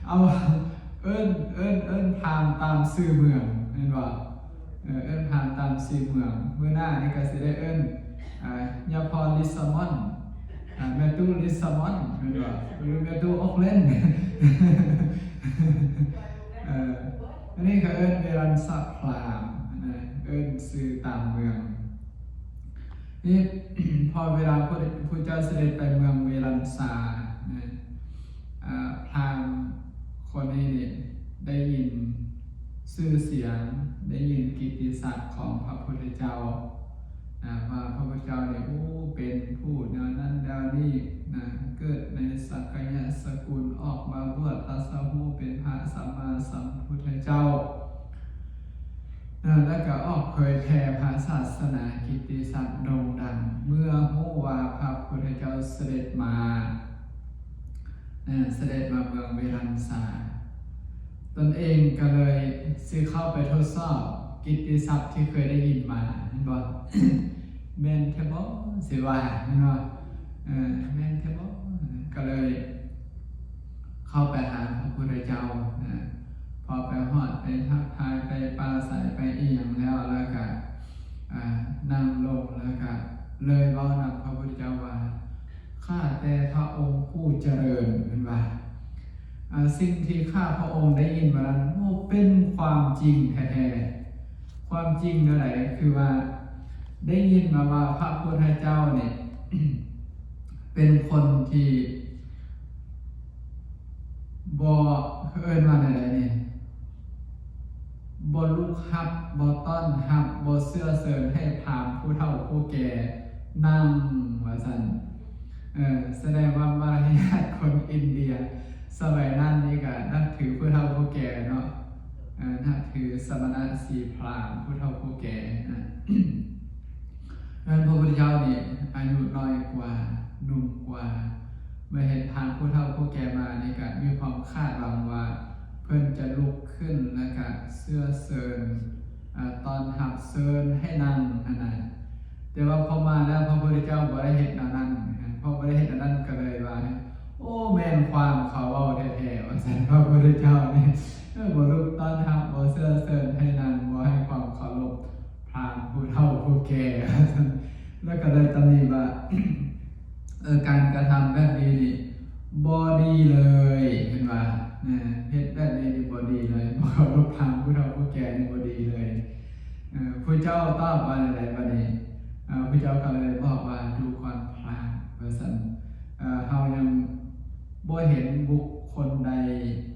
เอาเอิ้นพามตามซื่อเมืองเห็นบ่เอิ้นพามตามซื่อเมืองเมื่อหน้านี่ก็สิได้เอิ้นยาพรลิซามอนแมตูลิซามอนเห็นบ่หรือแมตูออกเลนอันนี้ก็เอิ้นเวรันสักพรามเอิ้นซื่อตามเมืองนี่ พอเวลาพระเจ้าเสด็จไปเมืองเวรันซาพราหมณ์คนนี้ได้ยินชื่อเสียงได้ยินกิตติศักดิ์ของพระพุทธเจ้าว่าพระพุทธเจ้าเนี่ยเป็นผู้แนวนั้นแนวนี้เกิดในสักยะสกุลออกมาบวชตรัสรู้เป็นพระสัมมาสัมพุทธเจ้าแล้วก็ออกเผยแผ่พระศาสนากิตติศักดิ์โด่งดังเมื่อรู้ว่าพระพุทธเจ้าเสด็จมาเมืองเวรังสาตนเองก็เลยซื้อเข้าไปทดสอบกิตติศัพท์ที่เคยได้ยินมาเห็นบ่ แม่นแท้บ่สิว่าเห็นบ่แม่นแท้บ่ก็เลยเข้าไปหาพระพุทธเจ้าพอไปฮอดไปทักทายไปปราศัยไปอีหยังแล้วก็นั่งลงแล้วก็เลยเว้านำพระพุทธเจ้าว่าข้าแต่พระองค์ผู้เจริญเป็นว่าสิ่งที่ข้าพระองค์ได้ยินมานั้นเป็นความจริงแท้ๆความจริงอะไรคือว่าได้ยินมาว่าพระพุทธเจ้าเนี่ย เป็นคนที่บ่เอิ้นว่าอะไรเนี่ยบ่ลุกฮับบ่ต้อนรับบ่เสื้อเสริญให้พราหมณ์ผู้เฒ่าผู้แก่นั่งว่าซั่นแสดงว่ามารยาทคนอินเดียสมัยนั้นนี่ก็นับถือผู้เฒ่าผู้แก่เนาะนับถือสมณะสีพราหมณ์ผู้เฒ่าผู้แก่นั้นพระพุทธเจ้านี่อายุน้อยกว่าหนุ่มกว่าเมื่อเห็นทางผู้เฒ่าผู้แก่มานี่ก็มีความคาดหวังว่าเพิ่นจะลุกขึ้นแล้วก็เสื้อเสริญตอนหับเซิญให้นั่งแต่ว่าพอมาแล้วพระพุทธเจ้าบ่ได้เฮ็ดนั้นพอบ่ได้เฮ็ดนั้นก็เลยว่าแม่นความเขาเว้าแท้ๆว่าซั่นพระพุทธเจ้านี่บ่ลุกต้อนรับบ่เสื้อเสริญให้นั่งบ่ให้ความเคารพพราหมณ์ผู้เฒ่าผู้แก่แล้วก็เลยตำหนิว่าการกระทำแบบนี้นี่บ่ดีเลยเห็นว่าเฮ็ดแบบนี้นี่บ่ดีเลยบ่เคารพพราหมณ์ผู้เฒ่าผู้แก่นี่บ่ดีเลยผู้เจ้าตอบว่าอะไรบัดนี้ผู้เจ้าก็เลยบอกว่าดูก่อนพราหมณ์ว่าซั่นเฮายังบ่เห็นบุคคลใด